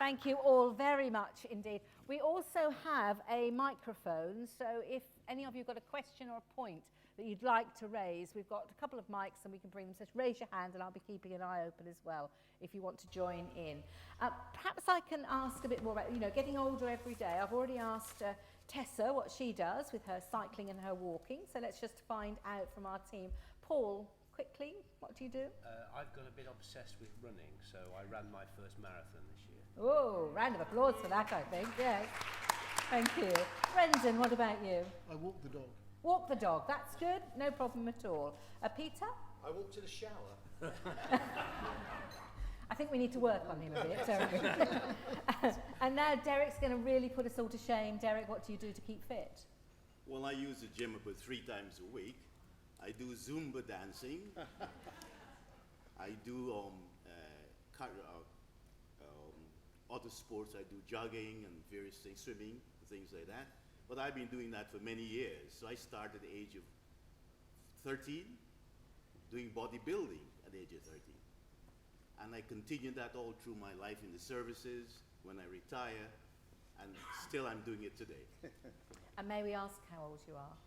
Thank you all very much indeed. We also have a microphone, so if any of you have got a question or a point that you'd like to raise, we've got a couple of mics and we can bring them. So raise your hand and I'll be keeping an eye open as well if you want to join in. Perhaps I can ask a bit more about, getting older every day. I've already asked Tessa what she does with her cycling and her walking, so let's just find out from our team. Paul, quickly, what do you do? I've got a bit obsessed with running, so I ran my first marathon this year. Oh, round of applause for that, I think, yes. Thank you. Brendon, what about you? I walk the dog. Walk the dog, that's good, no problem at all. Peter? I walk to the shower. I think we need to work on him a bit, don't we? And now Derrick's going to really put us all to shame. Derrick, what do you do to keep fit? Well, I use the gym about 3 times a week. I do Zumba dancing. I do other sports. I do jogging and various things, swimming, things like that. But I've been doing that for many years. So I started at the age of 13, doing bodybuilding at the age of 13. And I continued that all through my life in the services, when I retire, and still I'm doing it today. And may we ask how old you are?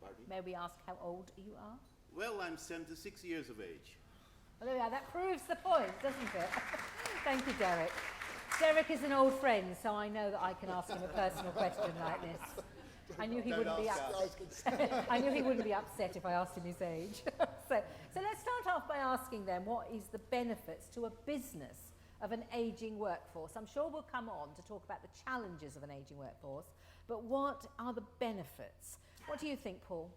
Pardon? May we ask how old you are? Well, I'm 76 years of age. Well, yeah, that proves the point, doesn't it? Thank you, Derrick. Derrick is an old friend, so I know that I can ask him a personal question like this. I knew he wouldn't be upset. I knew he wouldn't be upset if I asked him his age. So let's start off by asking them, what is the benefits to a business of an ageing workforce? I'm sure we'll come on to talk about the challenges of an ageing workforce, but what are the benefits? What do you think, Paul?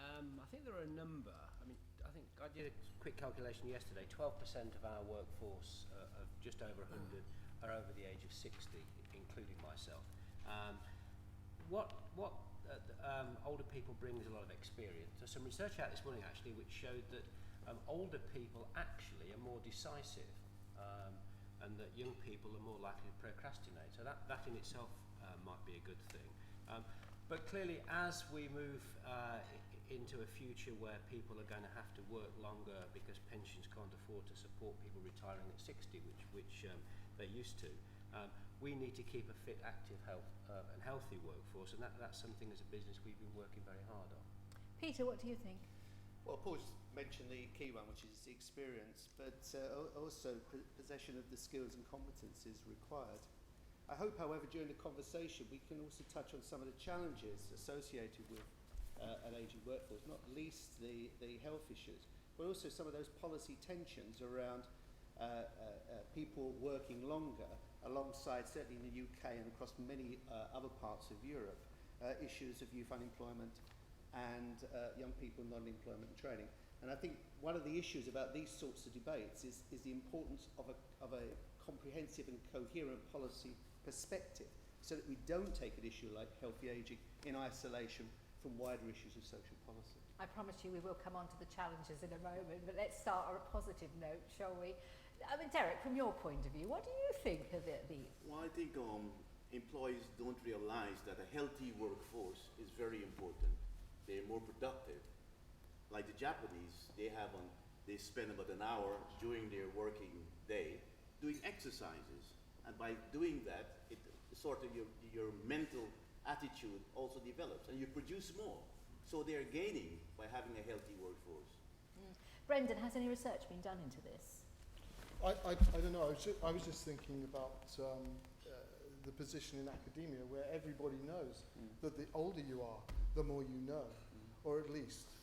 I think there are a number. I think I did a quick calculation yesterday. 12% of our workforce of just over 100 are over the age of 60, including myself. What older people bring is a lot of experience. There's some research out this morning actually which showed that older people actually are more decisive and that young people are more likely to procrastinate. So that in itself might be a good thing. But clearly as we move into a future where people are going to have to work longer because pensions can't afford to support people retiring at 60, which they used to, we need to keep a fit, active, and healthy workforce, and that's something as a business we've been working very hard on. Peter, what do you think? Well, Paul's mentioned the key one, which is the experience, but also possession of the skills and competencies required. I hope, however, during the conversation we can also touch on some of the challenges associated with an ageing workforce, not least the health issues, but also some of those policy tensions around people working longer alongside, certainly in the UK and across many other parts of Europe, issues of youth unemployment and young people non-employment and training. And I think one of the issues about these sorts of debates is the importance of a comprehensive and coherent policy perspective, so that we don't take an issue like healthy ageing in isolation from wider issues of social policy. I promise you we will come on to the challenges in a moment, but let's start on a positive note, shall we? Derrick, from your point of view, what do you think of the... Well, I think employees don't realize that a healthy workforce is very important. They're more productive. Like the Japanese, they spend about an hour during their working day doing exercises. And by doing that, it sort of your mental attitude also develops, and you produce more. So they're gaining by having a healthy workforce. Brendon, has any research been done into this? I don't know. I was just thinking about the position in academia where everybody knows that the older you are, the more you know, or at least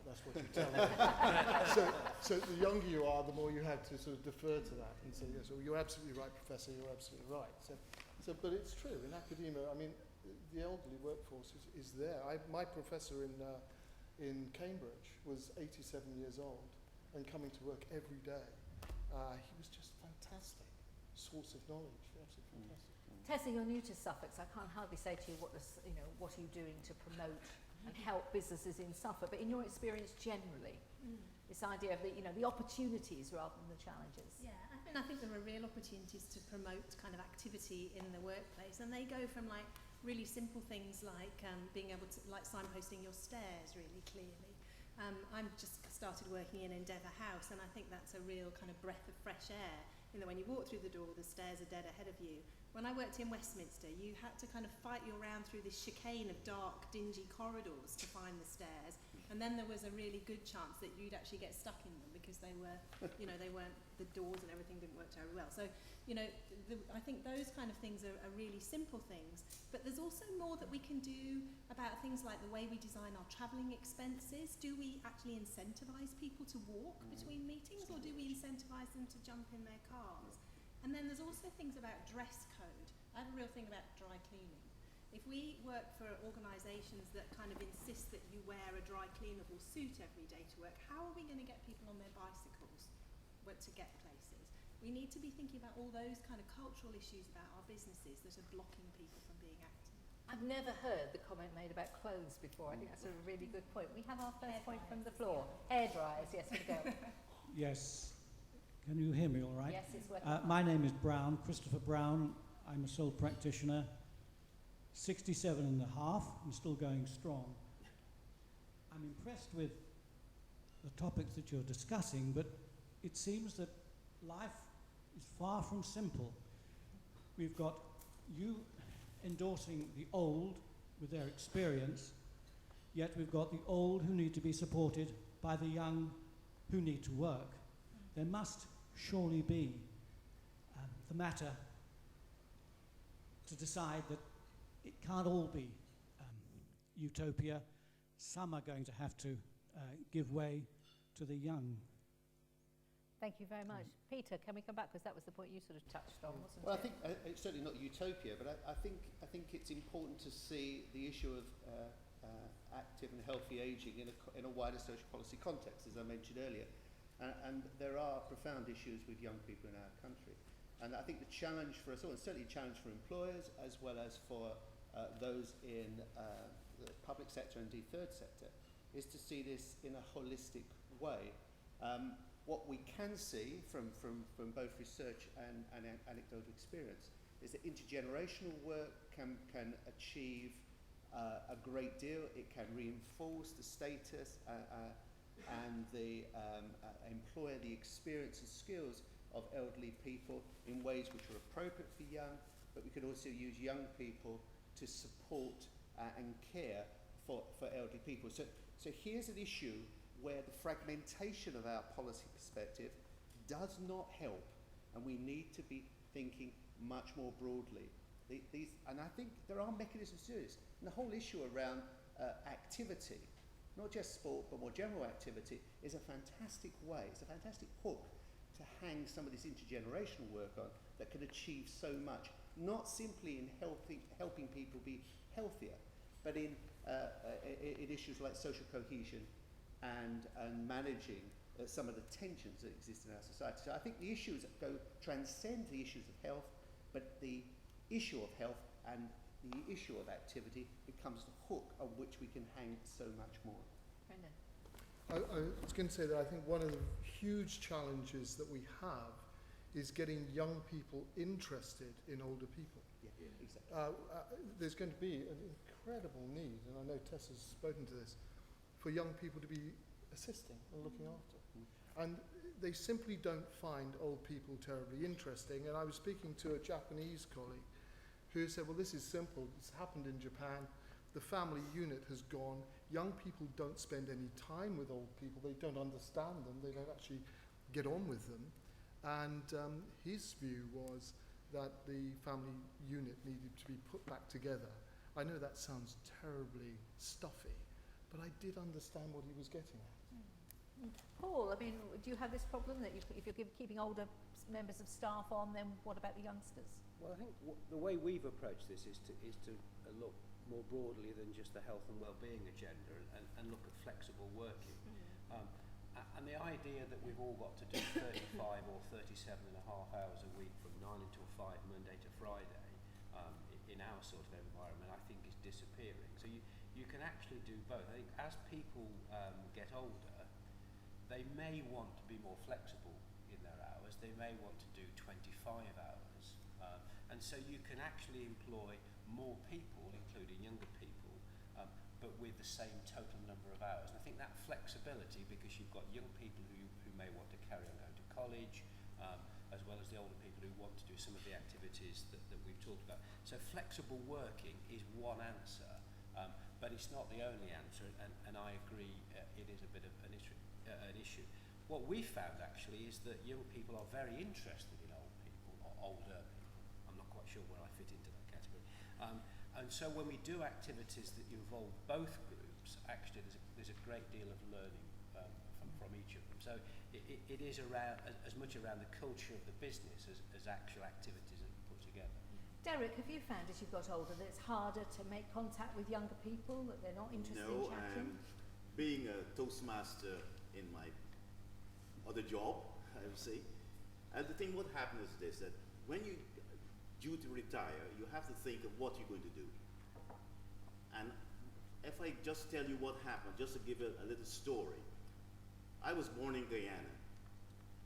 that's what you tell me. So the younger you are, the more you have to sort of defer to that and say, yes, well, you're absolutely right, Professor, you're absolutely right. So, but it's true in academia. I mean, the elderly workforce is there. My professor in Cambridge was 87 years old and coming to work every day. He was just fantastic source of knowledge, absolutely fantastic. Tessa, you're new to Suffolk, so I can't hardly say to you what are you doing to promote and help businesses in Suffolk, but in your experience generally, this idea of the opportunities rather than the challenges. Yeah, I think there are real opportunities to promote kind of activity in the workplace, and they go from like really simple things like being able to like signposting your stairs really clearly. I'm just started working in Endeavour House, and I think that's a real kind of breath of fresh air when you walk through the door, the stairs are dead ahead of you. When I worked in Westminster, you had to kind of fight your round through this chicane of dark, dingy corridors to find the stairs. And then there was a really good chance that you'd actually get stuck in them because they were, they weren't, the doors and everything didn't work terribly well. So, I think those kind of things are really simple things. But there's also more that we can do about things like the way we design our travelling expenses. Do we actually incentivise people to walk between meetings, or do we incentivise them to jump in their cars? And then there's also things about dress code. I have a real thing about dry cleaning. If we work for organisations that kind of insist that you wear a dry cleanable suit every day to work, how are we going to get people on their bicycles to get places? We need to be thinking about all those kind of cultural issues about our businesses that are blocking people from being active. I've never heard the comment made about clothes before. I think that's a really good point. We have our first point from the floor. Hair dryers, yes, we go. Yes. Can you hear me all right? Yes, it's working. My name is Brown, Christopher Brown. I'm a sole practitioner. 67 and a half, I'm still going strong. I'm impressed with the topics that you're discussing, but it seems that life is far from simple. We've got you endorsing the old with their experience, yet we've got the old who need to be supported by the young who need to work. There must surely be the matter to decide that it can't all be utopia. Some are going to have to give way to the young. Thank you very much. Peter, can we come back? Because that was the point you sort of touched on, wasn't Well, it? I think it's certainly not utopia, but I think it's important to see the issue of active and healthy ageing in a wider social policy context, as I mentioned earlier. And there are profound issues with young people in our country. And I think the challenge for us all, and certainly a challenge for employers as well as for those in the public sector and the third sector, is to see this in a holistic way. What we can see from both research and anecdotal experience is that intergenerational work can achieve a great deal. It can reinforce the status and the employer the experience and skills of elderly people in ways which are appropriate for young, but we can also use young people to support and care for elderly people. So here's an issue where the fragmentation of our policy perspective does not help, and we need to be thinking much more broadly. And I think there are mechanisms to do this. And the whole issue around activity, not just sport, but more general activity, is a fantastic way, it's a fantastic hook to hang some of this intergenerational work on that can achieve so much, not simply in helping people be healthier, but in issues like social cohesion and managing some of the tensions that exist in our society. So I think the issues transcend the issues of health, but the issue of health and the issue of activity becomes the hook on which we can hang so much more. Brendon. I was going to say that I think one of the huge challenges that we have is getting young people interested in older people. Yeah, exactly. There's going to be an incredible need, and I know Tess has spoken to this, for young people to be assisting and looking after. And they simply don't find old people terribly interesting. And I was speaking to a Japanese colleague who said, well, this is simple. It's happened in Japan. The family unit has gone. Young people don't spend any time with old people. They don't understand them. They don't actually get on with them. And his view was that the family unit needed to be put back together. I know that sounds terribly stuffy, but I did understand what he was getting at. Paul, I mean, do you have this problem that if you're keeping older members of staff on, then what about the youngsters? Well, I think the way we've approached this is to look more broadly than just the health and well-being agenda and look at flexible working. And the idea that we've all got to do 35 or 37 and a half hours a week from 9 until 5, Monday to Friday, in our sort of environment, I think is disappearing. So you can actually do both. I think as people get older, they may want to be more flexible in their hours. They may want to do 25 hours. And so you can actually employ more people, including younger people, but with the same total number of hours. And I think that flexibility, because you've got young people who may want to carry on going to college, as well as the older people who want to do some of the activities that we've talked about. So flexible working is one answer, but it's not the only answer, and I agree it is a bit of an issue. What we found actually is that young people are very interested in old people, or older people. I'm not quite sure where I fit into that category. And so when we do activities that involve both groups, actually there's a great deal of learning from each of them. So it is around as much around the culture of the business as actual activities that are put together. Derrick, have you found as you've got older that it's harder to make contact with younger people, that they're not interested in chatting? Being a Toastmaster in my other job, I would say, and the thing what happens is this, that when you due to retire, you have to think of what you're going to do. And if I just tell you what happened, just to give a little story, I was born in Guyana,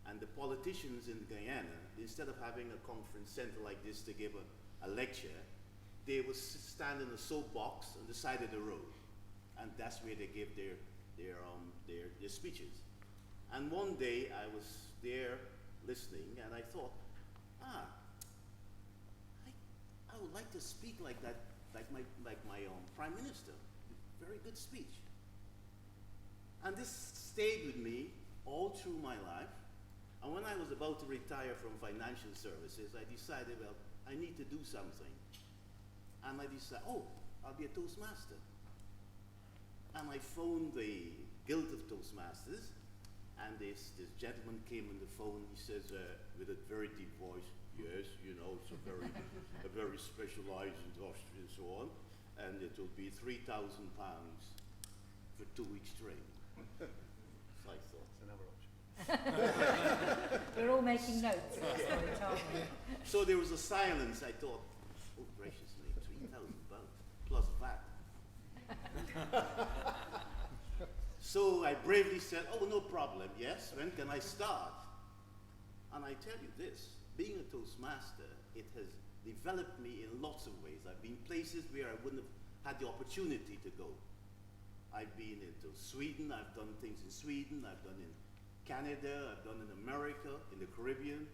and the politicians in Guyana, instead of having a conference center like this to give a lecture, they would stand in a soapbox on the side of the road, and that's where they give their speeches. And one day I was there listening, and I thought, I would like to speak like that, like my prime minister. Very good speech. And this stayed with me all through my life. And when I was about to retire from financial services, I decided, well, I need to do something. And I decided, I'll be a Toastmaster. And I phoned the Guild of Toastmasters, and this gentleman came on the phone. He says, with a very deep voice, yes, it's a very specialized industry and so on, and it will be £3,000 for 2 weeks training. So I thought, it's another option. We're all making notes at this point, aren't we? So there was a silence. I thought, oh gracious me, £3,000 plus VAT. So I bravely said, no problem, yes, when can I start? And I tell you this, being a Toastmaster, it has developed me in lots of ways. I've been places where I wouldn't have had the opportunity to go. I've been into Sweden, I've done things in Sweden, I've done in Canada, I've done in America, in the Caribbean.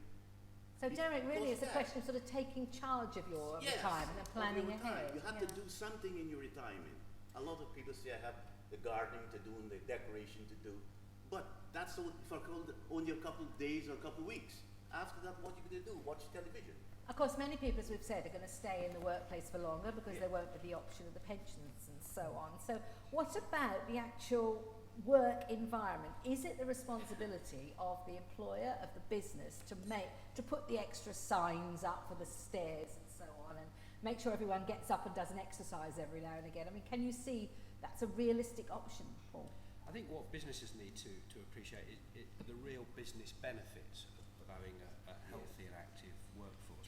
So Derrick, really it's a question of sort of taking charge of your retirement and planning ahead. You have to do something in your retirement. A lot of people say I have the gardening to do and the decoration to do, but that's for only a couple of days or a couple of weeks. After that, what are you going to do? Watch television. Of course, many people, as we've said, are going to stay in the workplace for longer because there won't be the option of the pensions and so on. So what about the actual work environment? Is it the responsibility of the employer, of the business, to put the extra signs up for the stairs and so on, and make sure everyone gets up and does an exercise every now and again? I mean, can you see that's a realistic option, Paul? I think what businesses need to appreciate is the real business benefits of having a healthy and active workforce.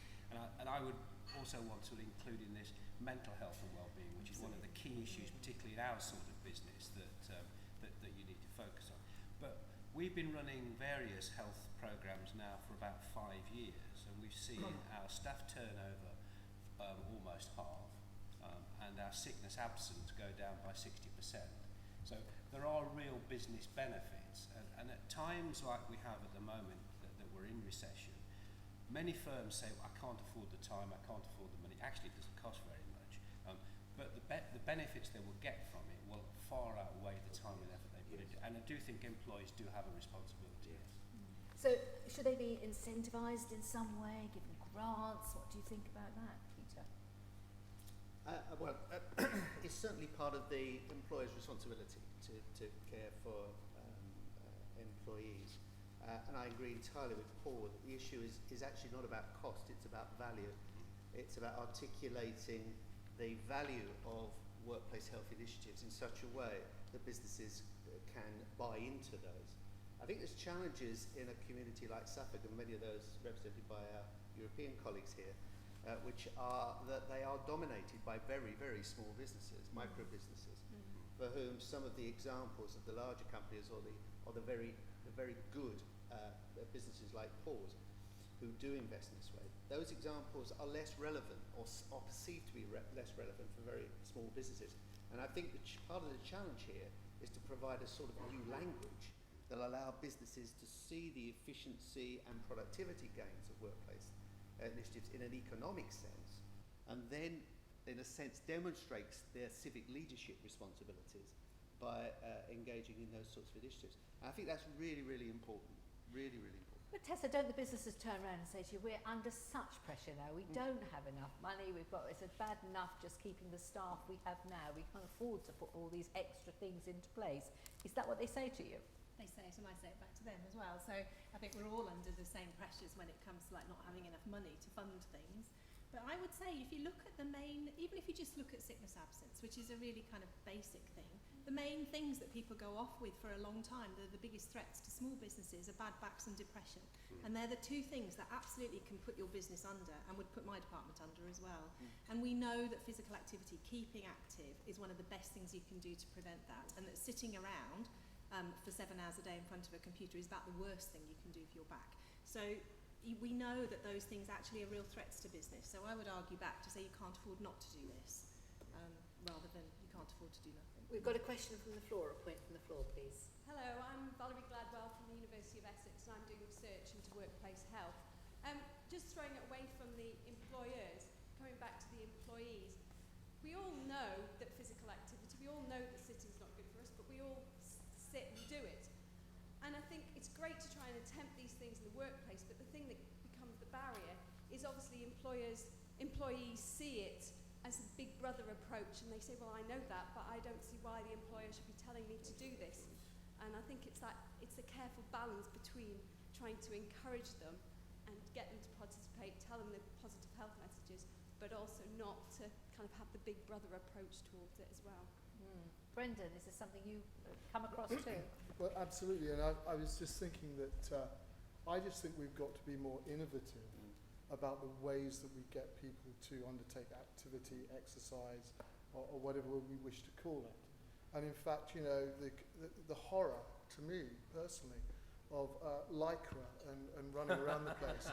And I would also want to include in this mental health and well-being, which is one of the key issues, particularly in our sort of business, that you need to focus on. But we've been running various health programs now for about 5 years, and we've seen our staff turnover almost halve, and our sickness absence go down by 60%. So there are real business benefits, and at times like we have at the moment that we're in recession, many firms say, I can't afford the time, I can't afford the money. Actually, it doesn't cost very much, but the benefits they will get from it will far outweigh the time and effort they put into it. And I do think employees do have a responsibility. So should they be incentivised in some way, given grants? What do you think about that, Peter? It's certainly part of the employer's responsibility to care for employees. And I agree entirely with Paul that the issue is actually not about cost, it's about value. It's about articulating the value of workplace health initiatives in such a way that businesses can buy into those. I think there's challenges in a community like Suffolk, and many of those represented by our European colleagues here, which are that they are dominated by very, very small businesses, micro businesses, for whom some of the examples of the larger companies or the very good businesses like Paul's, who do invest in this way, those examples are less relevant or perceived to be less relevant for very small businesses. And I think part of the challenge here is to provide a sort of new language that allow businesses to see the efficiency and productivity gains of workplace initiatives in an economic sense, and then, in a sense, demonstrates their civic leadership responsibilities by engaging in those sorts of initiatives. And I think that's really, really important. Really, really important. But Tessa, don't the businesses turn around and say to you, we're under such pressure now, we don't have enough money, it's bad enough just keeping the staff we have now, we can't afford to put all these extra things into place. Is that what they say to you? They say it and I say it back to them as well. So I think we're all under the same pressures when it comes to like not having enough money to fund things. But I would say if you look at the main, even if you just look at sickness absence, which is a really kind of basic thing, the main things that people go off with for a long time, the biggest threats to small businesses are bad backs and depression. And they're the two things that absolutely can put your business under and would put my department under as well. And we know that physical activity, keeping active, is one of the best things you can do to prevent that. And that sitting around for 7 hours a day in front of a computer is about the worst thing you can do for your back. So we know that those things actually are real threats to business. So I would argue back to say you can't afford not to do this, rather than you can't afford to do nothing. We've got a question from the floor, a point from the floor, please. Hello, I'm Valerie Gladwell from the University of Essex and I'm doing research into workplace health. Just throwing it away from the employers, coming back to the employees, we all know that physical activity, we all know that sitting's not good for us, but we all sit and do it. And I think it's great to try and attempt these things in the workplace, but the thing that becomes the barrier is obviously employees see it as a big brother approach, and they say, well, I know that, but I don't see why the employer should be telling me to do this. And I think it's a careful balance between trying to encourage them and get them to participate, tell them the positive health messages, but also not to kind of have the big brother approach towards it as well. Brendon, is this something you come across too? Well, absolutely, and I was just thinking that I just think we've got to be more innovative about the ways that we get people to undertake activity, exercise, or whatever we wish to call it. And in fact, you know, the horror, to me personally, of lycra and running around the place,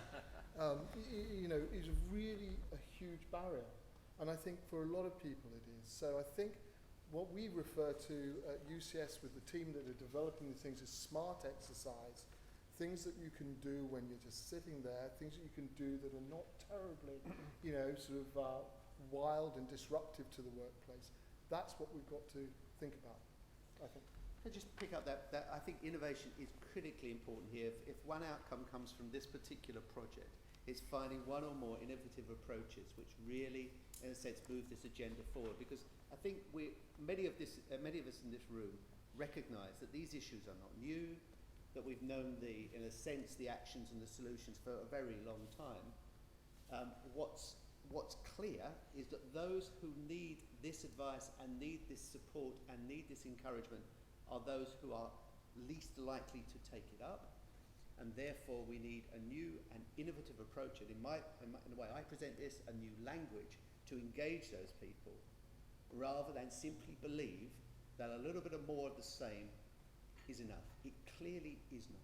you know, is really a huge barrier. And I think for a lot of people it is. So I think what we refer to at UCS with the team that are developing these things is smart exercise. Things that you can do when you're just sitting there, things that you can do that are not terribly, you know, sort of wild and disruptive to the workplace. That's what we've got to think about, I think. Can I just pick up that I think innovation is critically important here. If one outcome comes from this particular project, it's finding one or more innovative approaches which really, in a sense, move this agenda forward. Because I think many of us in this room recognise that these issues are not new, that we've known in a sense, the actions and the solutions for a very long time. What's clear is that those who need this advice and need this support and need this encouragement are those who are least likely to take it up, and therefore we need a new and innovative approach, and in the way I present this, a new language to engage those people, rather than simply believe that a little bit of more of the same is enough. It clearly is not.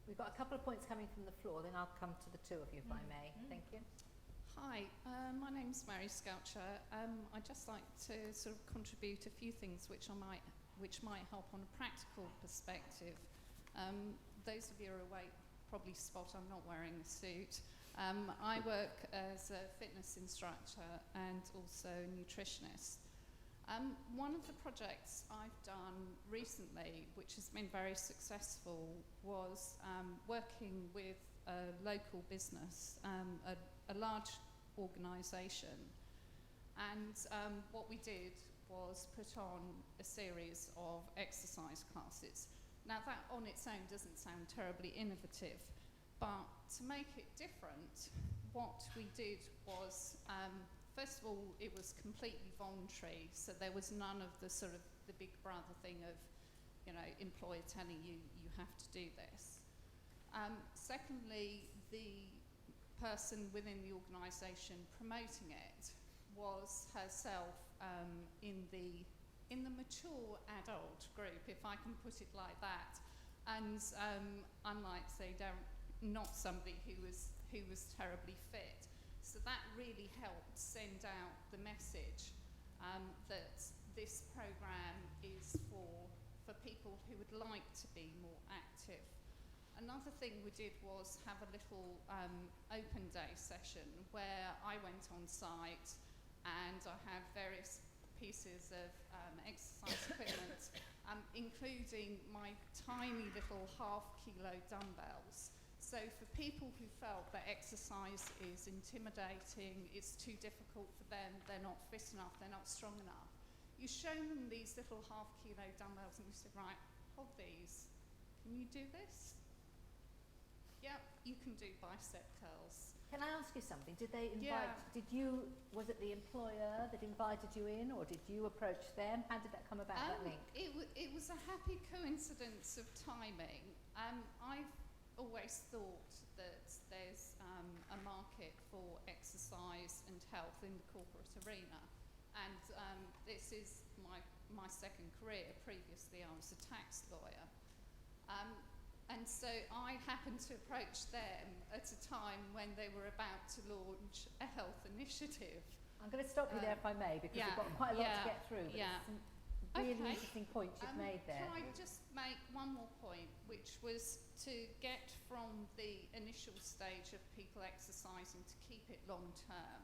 We've got a couple of points coming from the floor, then I'll come to the two of you if I may. Thank you. Hi, my name's Mary Scoutcher. I'd just like to sort of contribute a few things which might help on a practical perspective. Those of you who are awake probably spot I'm not wearing a suit. I work as a fitness instructor and also a nutritionist. One of the projects I've done recently, which has been very successful, was working with a local business, a large organisation. And what we did was put on a series of exercise classes. Now that on its own doesn't sound terribly innovative, but to make it different, what we did was first of all, it was completely voluntary, so there was none of the sort of the big brother thing of, you know, employer telling you you have to do this. Secondly, the person within the organisation promoting it was herself in the mature adult group, if I can put it like that, and unlike, say, not somebody who was terribly fit. So that really helped send out the message that this programme is for for people who would like to be more active. Another thing we did was have a little open day session where I went on site and I had various pieces of exercise equipment, including my tiny little half-kilo dumbbells. So for people who felt that exercise is intimidating, it's too difficult for them, they're not fit enough, they're not strong enough, you show them these little half-kilo dumbbells and you said, right, hold these. Can you do this? Yep, you can do bicep curls. Can I ask you something? Did they invite, was it the employer that invited you in, or did you approach them? How did that come about, that link? It was a happy coincidence of timing. I've always thought that there's a market for exercise and health in the corporate arena. And this is my second career. Previously, I was a tax lawyer. And so I happened to approach them at a time when they were about to launch a health initiative. I'm going to stop you there if I may, because we've got quite a lot to get through. But some really interesting points you've made there. Can I just make one more point, which was to get from the initial stage of people exercising to keep it long term.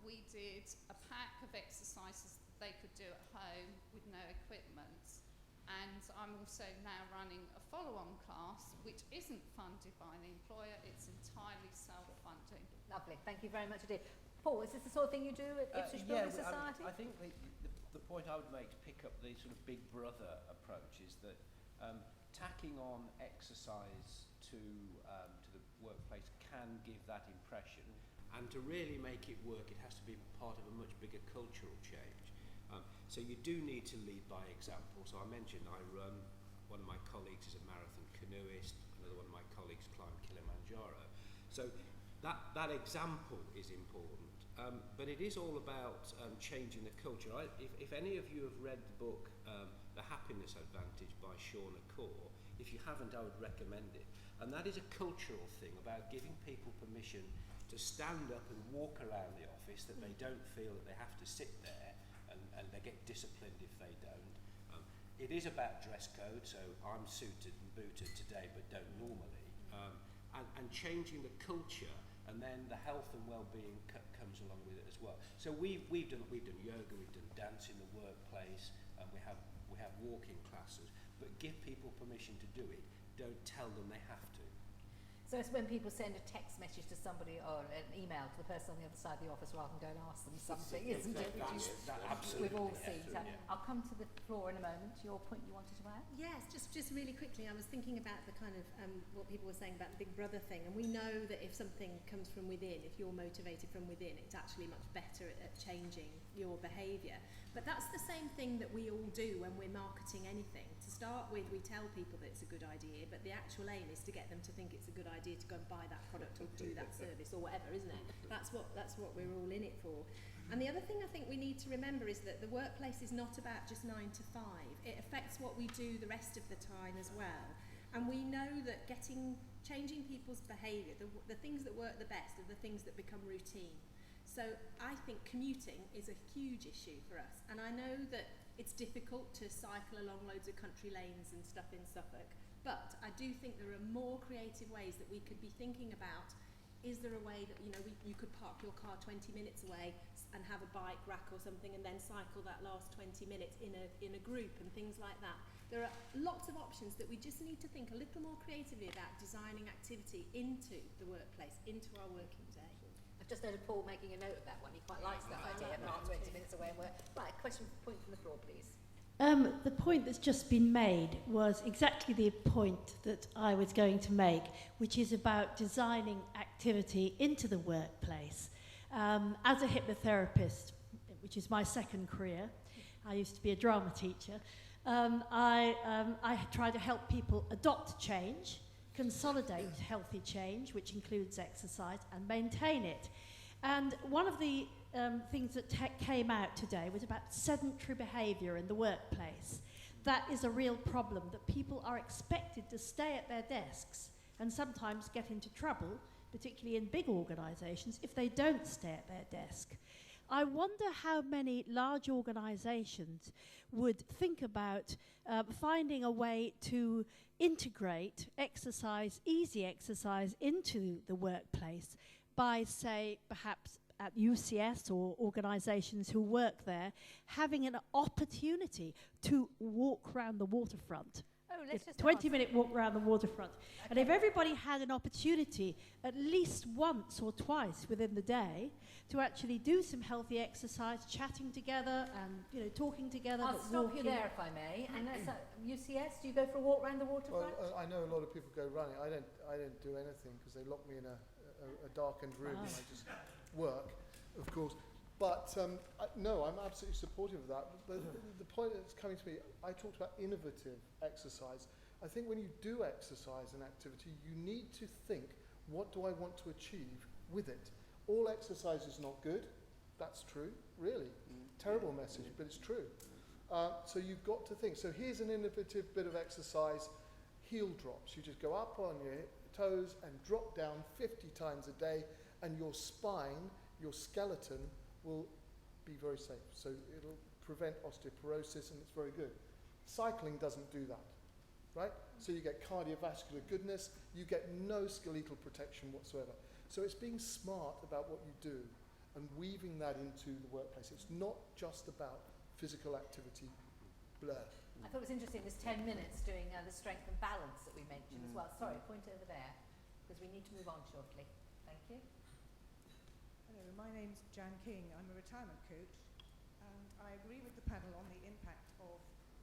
We did a pack of exercises that they could do at home with no equipment. And I'm also now running a follow-on class, which isn't funded by the employer, it's entirely self-funding. Lovely, thank you very much indeed. Paul, is this the sort of thing you do at Ipswich Building Society? I think the point I would make to pick up the sort of big brother approach is that tacking on exercise to the workplace can give that impression, and to really make it work, it has to be part of a much bigger cultural change. So you do need to lead by example. So I mentioned one of my colleagues is a marathon canoeist, another one of my colleagues climbed Kilimanjaro. So that example is important, but it is all about changing the culture. If any of you have read the book The Happiness Advantage by Shauna Core, if you haven't, I would recommend it. And that is a cultural thing about giving people permission to stand up and walk around the office, that they don't feel that they have to sit there and they get disciplined if they don't. It is about dress code, so I'm suited and booted today but don't normally. And changing the culture, and then the health and well-being comes along with it as well. So we've done yoga, we've done dance in the workplace, and we have walking classes, but give people permission to do it. Don't tell them they have to. So it's when people send a text message to somebody or an email to the person on the other side of the office rather than go and ask them something, isn't it? Absolutely. We've all seen. Absolutely, yeah. I'll come to the floor in a moment. Your point you wanted to add? Yes, just really quickly, I was thinking about the kind of what people were saying about the Big Brother thing, and we know that if something comes from within, if you're motivated from within, it's actually much better at changing your behaviour. But that's the same thing that we all do when we're marketing anything. To start with, we tell people that it's a good idea, but the actual aim is to get them to think it's a good idea to go and buy that product or do that service or whatever, isn't it? That's what we're all in it for. And the other thing I think we need to remember is that the workplace is not about just 9 to 5. It affects what we do the rest of the time as well. And we know that changing people's behaviour, the things that work the best are the things that become routine. So I think commuting is a huge issue for us. And I know that it's difficult to cycle along loads of country lanes and stuff in Suffolk, but I do think there are more creative ways that we could be thinking about. Is there a way that, you could park your car 20 minutes away and have a bike rack or something and then cycle that last 20 minutes in a group and things like that? There are lots of options that we just need to think a little more creatively about designing activity into the workplace, into our working day. I've just noted Paul making a note of that one. He quite likes that idea. Mark 20 minutes away and work. Right, point from the floor, please. The point that's just been made was exactly the point that I was going to make, which is about designing activity into the workplace. As a hypnotherapist, which is my second career, I used to be a drama teacher, I try to help people adopt change, consolidate healthy change, which includes exercise, and maintain it. And one of the things that came out today was about sedentary behaviour in the workplace. That is a real problem, that people are expected to stay at their desks and sometimes get into trouble, particularly in big organisations, if they don't stay at their desk. I wonder how many large organisations would think about finding a way to integrate exercise, easy exercise, into the workplace by, say, perhaps at UCS or organisations who work there, having an opportunity to walk around the waterfront. Oh, let's just 20-minute walk around the waterfront. Okay. And if everybody had an opportunity at least once or twice within the day to actually do some healthy exercise, chatting together and, you know, talking together. I'll stop you there if I may. And that's UCS, do you go for a walk around the waterfront? Well, I know a lot of people go running. I don't do anything because they lock me in a darkened room and I just work, of course. But no, I'm absolutely supportive of that. But the point that's coming to me, I talked about innovative exercise. I think when you do exercise and activity, you need to think, what do I want to achieve with it? All exercise is not good. That's true, really. Terrible message, but it's true. So you've got to think. So here's an innovative bit of exercise, heel drops. You just go up on your toes and drop down 50 times a day, and your spine, your skeleton, will be very safe. So it'll prevent osteoporosis, and it's very good. Cycling doesn't do that, right? So you get cardiovascular goodness, you get no skeletal protection whatsoever. So it's being smart about what you do and weaving that into the workplace. It's not just about physical activity, blur. I thought it was interesting, this 10 minutes doing the strength and balance that we mentioned as well. Sorry, point over there, because we need to move on shortly. Thank you. Hello, my name's Jan King. I'm a retirement coach, and I agree with the panel on the impact of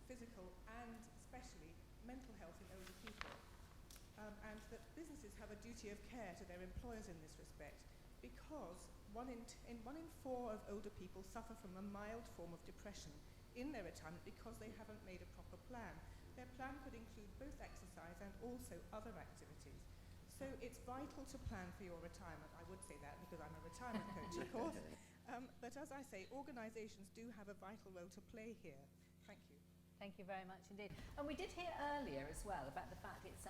physical and especially mental health in older people, and that businesses have a duty of care to their employers in this respect, because one in four of older people suffer from a mild form of depression in their retirement because they haven't made a proper plan. Their plan could include both exercise and also other activities. So it's vital to plan for your retirement. I would say that because I'm a retirement coach, of course. But as I say, organisations do have a vital role to play here. Thank you. Thank you very much indeed. And we did hear earlier as well about the fact it's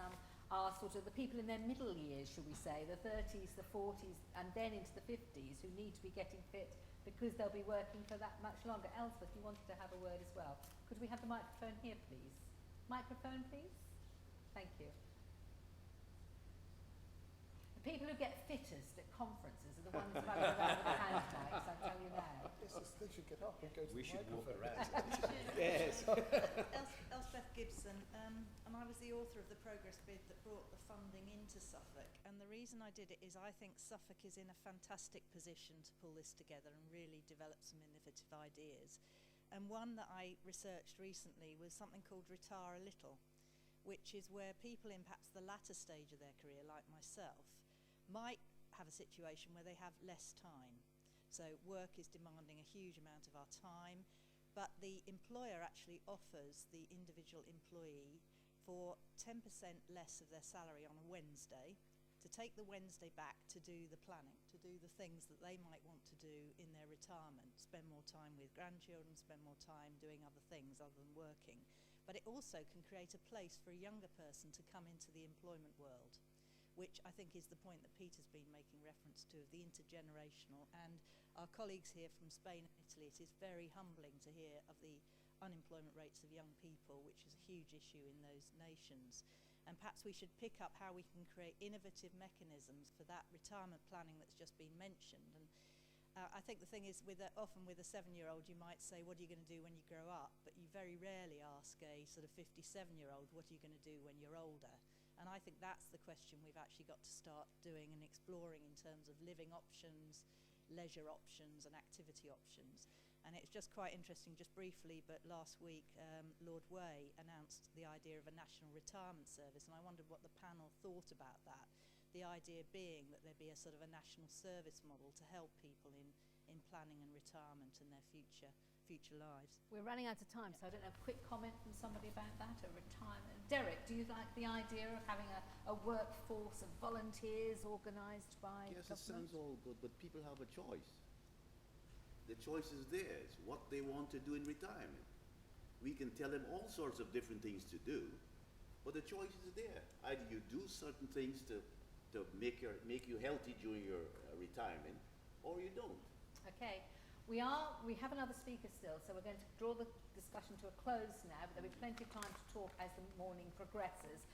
are sort of the people in their middle years, shall we say, the 30s, the 40s, and then into the 50s who need to be getting fit because they'll be working for that much longer. Elspeth, you wanted to have a word as well. Could we have the microphone here, please? Microphone, please. Thank you. The people who get fittest at conferences are the ones running around with the hand mics, I tell you now. Yes, they should get up and go to We the should walk microphone. around. Yes. Elspeth Gibson, and I was the author of the progress bid that brought the funding into Suffolk. And the reason I did it is I think Suffolk is in a fantastic position to pull this together and really develop some innovative ideas. And one that I researched recently was something called Retire a Little, which is where people in perhaps the latter stage of their career, like myself, might have a situation where they have less time. So work is demanding a huge amount of our time, but the employer actually offers the individual employee for 10% less of their salary on a Wednesday to take the Wednesday back to do the planning, to do the things that they might want to do in their retirement, spend more time with grandchildren, spend more time doing other things other than working. But it also can create a place for a younger person to come into the employment world, which I think is the point that Peter's been making reference to, of the intergenerational. And our colleagues here from Spain and Italy, it is very humbling to hear of the unemployment rates of young people, which is a huge issue in those nations. And perhaps we should pick up how we can create innovative mechanisms for that retirement planning that's just been mentioned. And I think the thing is, often with a 7-year-old, you might say, what are you going to do when you grow up? But you very rarely ask a sort of 57-year-old, what are you going to do when you're older? And I think that's the question we've actually got to start doing and exploring in terms of living options, leisure options and activity options. And it's just quite interesting, just briefly, but last week Lord Way announced the idea of a national retirement service, and I wondered what the panel thought about that. The idea being that there be a sort of a national service model to help people in planning and retirement and their future lives. We're running out of time, so I don't know, a quick comment from somebody about that, a retirement. Derrick, do you like the idea of having a workforce of volunteers organised by Yes, government? it sounds all good, but people have a choice. The choice is theirs, what they want to do in retirement. We can tell them all sorts of different things to do, but the choice is there. Either you do certain things to make you healthy during your retirement, or you don't. Okay. We have another speaker still, so we're going to draw the discussion to a close now, but there'll be plenty of time to talk as the morning progresses.